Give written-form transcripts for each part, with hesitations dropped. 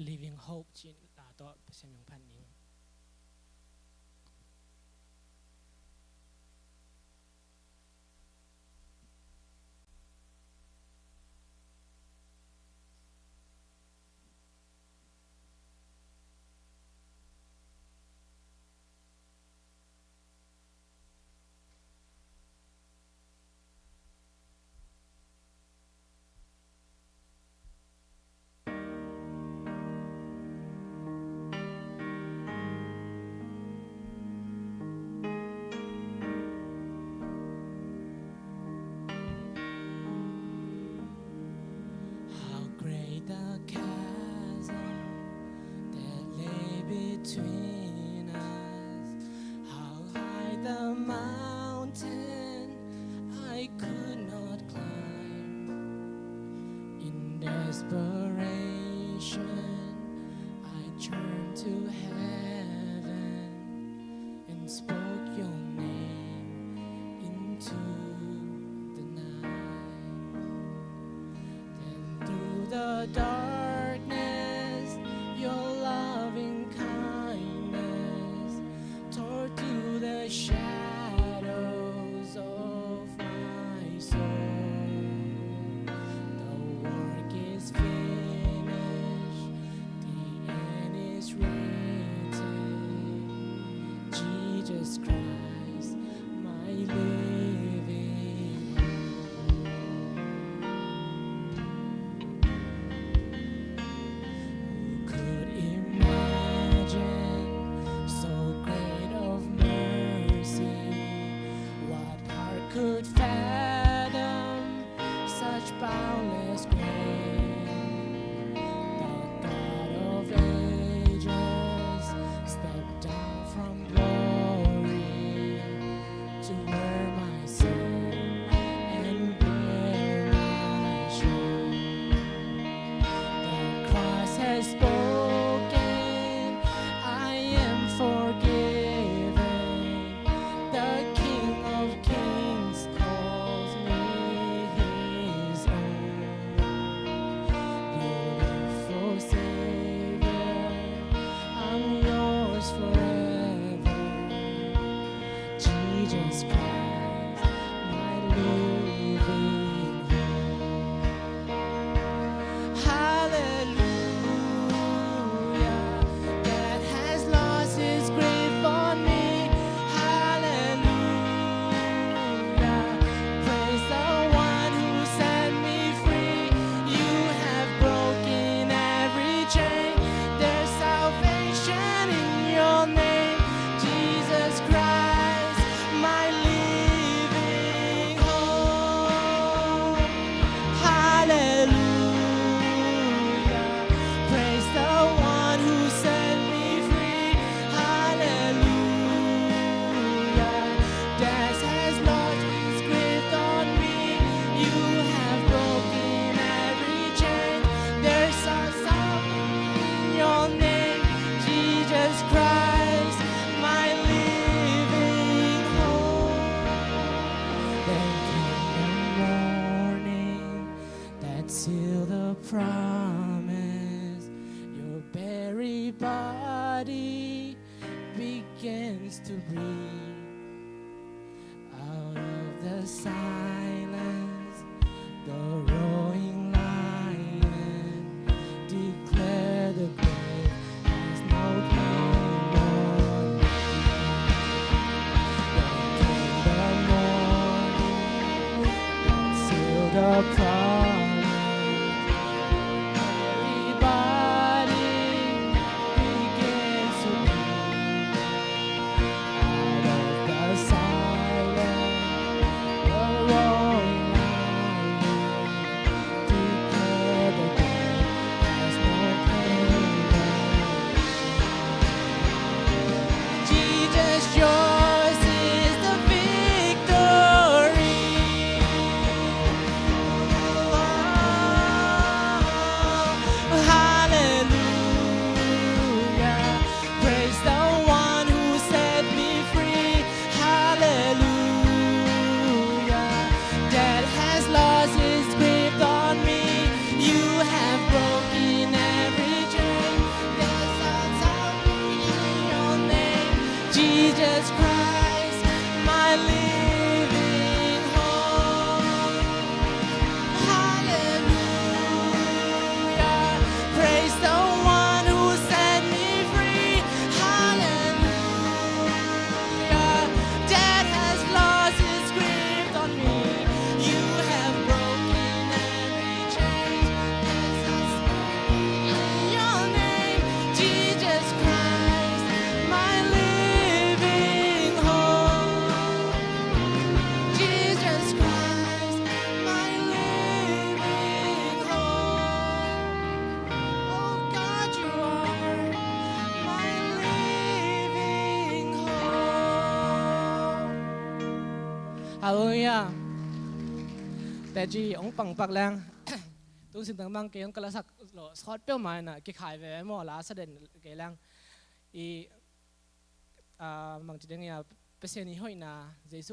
living hope 进打到生命盼宁。Between us, how high the mountain I could not climb. In desperation, I turned to heaven and spoke your name into the night. Then through the darkness, your loving kindness tore to the shadows of my soul. The work is finished, the end is written. Jesus Christ, my living hope. Who could imagine so great of mercy? What heart could fathom such boundless grace? The God of ages stepped down from glory to wear my sin and bear my shame. The cross has spoken, I am forgiven. The King of Kings calls me his own. Beautiful Savior, I'm yours forever. Jesus Christ, my living hope. Hallelujah, that has lost its grip on me. Hallelujah, praise the one who set me free. You have broken every chain. There's salvation in your name, Jesus Christ, my living hope. Hallelujah, praise the one who set me free. Hallelujah, death has lost its grip on me. You have broken every chain. There's a salvation in your name, Jesus Christ, my living hope. Then came the morning that sealed the promise. Your very body begins to breathe. Out of the silence, the roaring lion declared the grave has no claim on me. Then came the morning that sealed the promise. Everybody begins to breathe. Out of Hallelujah แต่จีองปังปักแรงตุ้งสินตั้งบางเกยงกระสักหล่อสอดเปี้ยวมาน่ะกิขายไปหม้อลาเสด็จเกยแรงอีบางจีเดียเปเซนี่ห้อยนาเยซู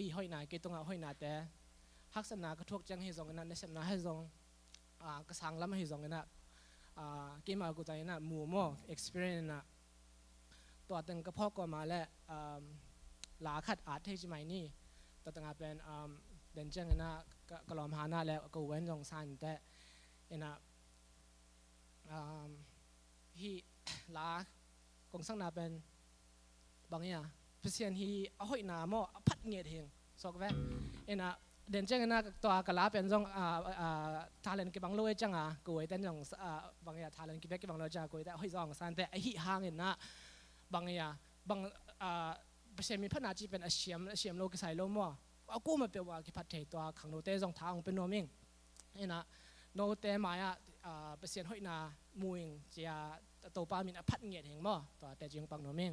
อีห้อยนาเกยตรงห้อยนาแต่ฮักษณะกระทบจังให้ซองนั้นในเสมนาให้ซองกระสังล้ำให้ซองนั้นเกมมากูใจนะหมู่หม้อ experience นะตัวตึงกระเพาะก็มาและลาขัดอาร์ตที่จิมัยนี่ตัวตึงเป็นเดินจังนะกลอมหาหน้าแล้วก็เว้นจงสันแต่นะฮีลากงสังนาเป็นบางอย่างเปอร์เซ็นต์ฮีเอาห้อยนาหม้อพัดเงียดเฮงสอกแวนะเดินจังนะตัวกลาเป็นจงทาเลนกิบังโลยจังกูไอ้แต่จงบางอย่างทาเลนกิเบกกิบังโลจังกูไอ้แต่ห้อยจงสันแต่ไอ้ฮีห่างเห็นนะบางอย่างบางเปอร์เซ็นต์มีพัฒนาจีเป็นเชียมโลกิไซโลมั่วเอากู้มาเป็นว่ากิพัฒน์ตัวขังโนเต้จงทางเป็นโนมิงนะโนเต้มาเปอร์เซ็นต์ห้อยนามูงเจียตัวปามินพัดเงียดเห็นมั่วตัวแต่จงปังโนมิง